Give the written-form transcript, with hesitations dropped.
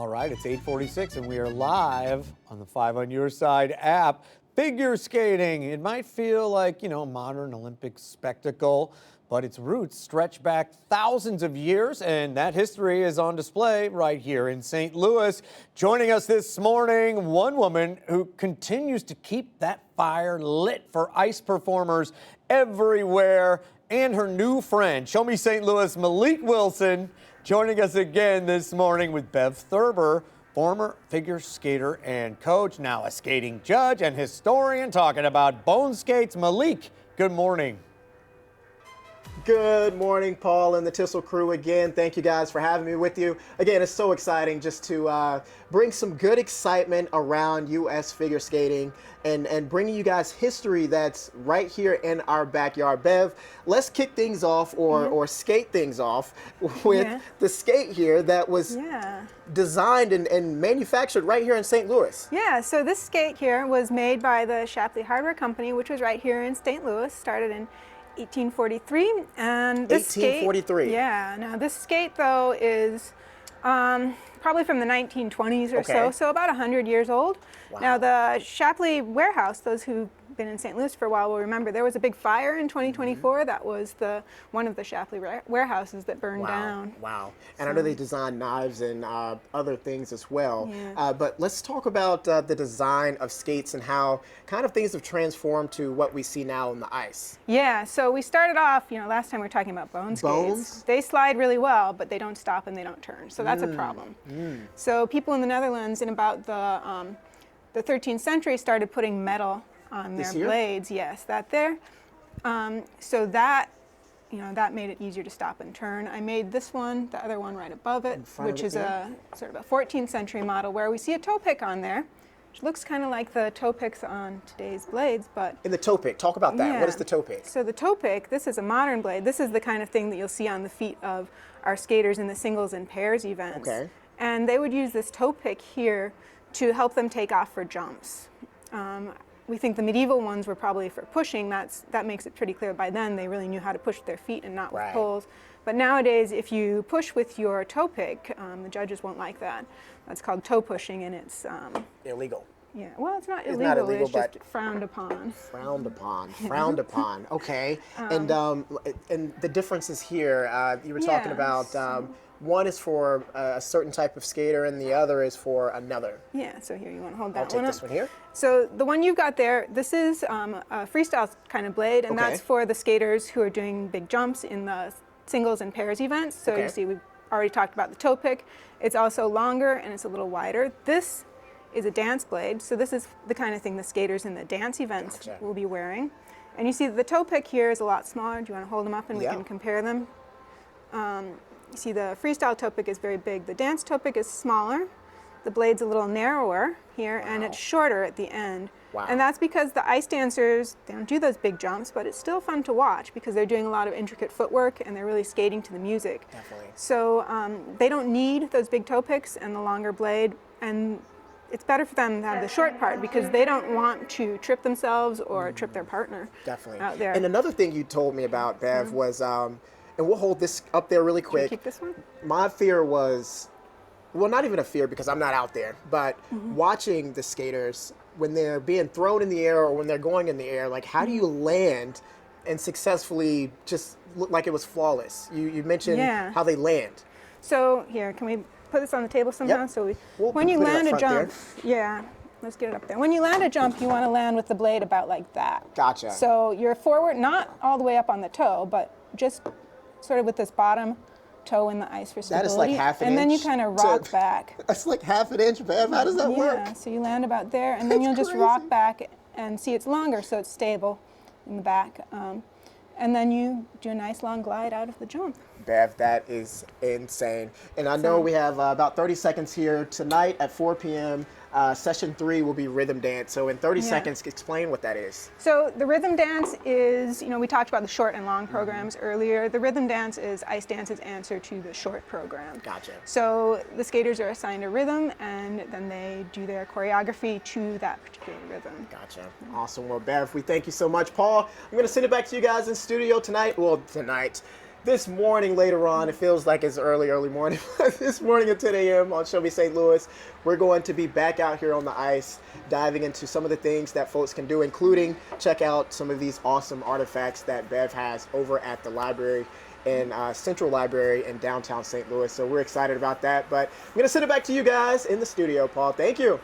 All right, it's 8:46 and we are live on the 5 on Your Side app. Figure skating. It might feel like, a modern Olympic spectacle, but its roots stretch back thousands of years, and that history is on display right here in St. Louis. Joining us this morning, one woman who continues to keep that fire lit for ice performers everywhere, and her new friend, Show Me St. Louis, Malik Wilson, joining us again this morning with Bev Thurber, former figure skater and coach, now a skating judge and historian, talking about bone skates. Malik, good morning. Good morning, Paul and the Tissel crew again. Thank you guys for having me with you. Again, it's so exciting just to bring some good excitement around U.S. figure skating and bringing you guys history that's right here in our backyard. Bev, let's kick things off or skate things off with the skate here that was designed and manufactured right here in St. Louis. Yeah, so this skate here was made by the Shapley Hardware Company, which was right here in St. Louis, started in 1843, and this 1843. skate, now this skate though is probably from the 1920s or so about 100 years old. Wow. Now the Shapley warehouse, those who've been in St. Louis for a while will remember there was a big fire in 2024. That was one of the Shapley warehouses that burned down. Wow. And I know they designed knives and other things as well. Yeah. But let's talk about the design of skates and how kind of things have transformed to what we see now on the ice. Yeah, so we started off, last time we were talking about bone skates. Bones? They slide really well, but they don't stop and they don't turn. So that's a problem. So people in the Netherlands in about the 13th century started putting metal on their blades. Yes, that there. So that, that made it easier to stop and turn. I made this one, the other one right above it, which is a sort of a 14th century model where we see a toe pick on there, which looks kind of like the toe picks on today's blades, but... In the toe pick, talk about that. Yeah. What is the toe pick? So the toe pick, this is a modern blade. This is the kind of thing that you'll see on the feet of our skaters in the singles and pairs events. Okay. And they would use this toe pick here to help them take off for jumps. We think the medieval ones were probably for pushing. That makes it pretty clear by then they really knew how to push with their feet and not with poles. But nowadays, if you push with your toe pick, the judges won't like that. That's called toe pushing, and it's illegal. Yeah, well, it's not illegal. Not illegal, it's just frowned upon. Frowned upon. Frowned upon. Okay. And the differences here. You were talking about. One is for a certain type of skater and the other is for another. Yeah, so here you want to hold that one I'll take up. this one here. So the one you've got there, this is a freestyle kind of blade, and that's for the skaters who are doing big jumps in the singles and pairs events. So you see we've already talked about the toe pick. It's also longer and it's a little wider. This is a dance blade, so this is the kind of thing the skaters in the dance events will be wearing. And you see the toe pick here is a lot smaller. Do you want to hold them up and we can compare them? You see the freestyle toe pick is very big. The dance toe pick is smaller. The blade's a little narrower here, and it's shorter at the end. Wow. And that's because the ice dancers, they don't do those big jumps, but it's still fun to watch because they're doing a lot of intricate footwork and they're really skating to the music. Definitely. So they don't need those big toe picks and the longer blade, and it's better for them to have the short part because they don't want to trip themselves or trip their partner out there. And another thing you told me about, Bev, was, and we'll hold this up there really quick. Can you keep this one? My fear was, well, not even a fear because I'm not out there, but watching the skaters when they're being thrown in the air or when they're going in the air, like how do you land and successfully just look like it was flawless? You mentioned how they land. So here, can we put this on the table somehow? So when you land a jump, let's get it up there. When you land a jump, you want to land with the blade about like that. Gotcha. So you're forward, not all the way up on the toe, but just sort of with this bottom toe in the ice for stability. That is like half an inch. And then you kind of rock back. That's like half an inch, Bev. How does that work? Yeah, so you land about there, and then you'll just rock back and see it's longer, so it's stable in the back. And then you do a nice long glide out of the jump. Bev, that is insane. And I know we have about 30 seconds here tonight at 4 p.m. Session 3 will be rhythm dance. So in 30 seconds, explain what that is. So the rhythm dance is, we talked about the short and long programs earlier. The rhythm dance is Ice Dance's answer to the short program. Gotcha. So the skaters are assigned a rhythm, and then they do their choreography to that particular rhythm. Gotcha. Awesome. Well, Bev, we thank you so much. Paul, I'm going to send it back to you guys in studio tonight. Well, tonight. this morning later on, it feels like it's early morning. This morning at 10 a.m. on Show Me St. Louis, we're going to be back out here on the ice, diving into some of the things that folks can do, including check out some of these awesome artifacts that Bev has over at the library in Central Library in downtown St. Louis. So we're excited about that. But I'm going to send it back to you guys in the studio, Paul. Thank you.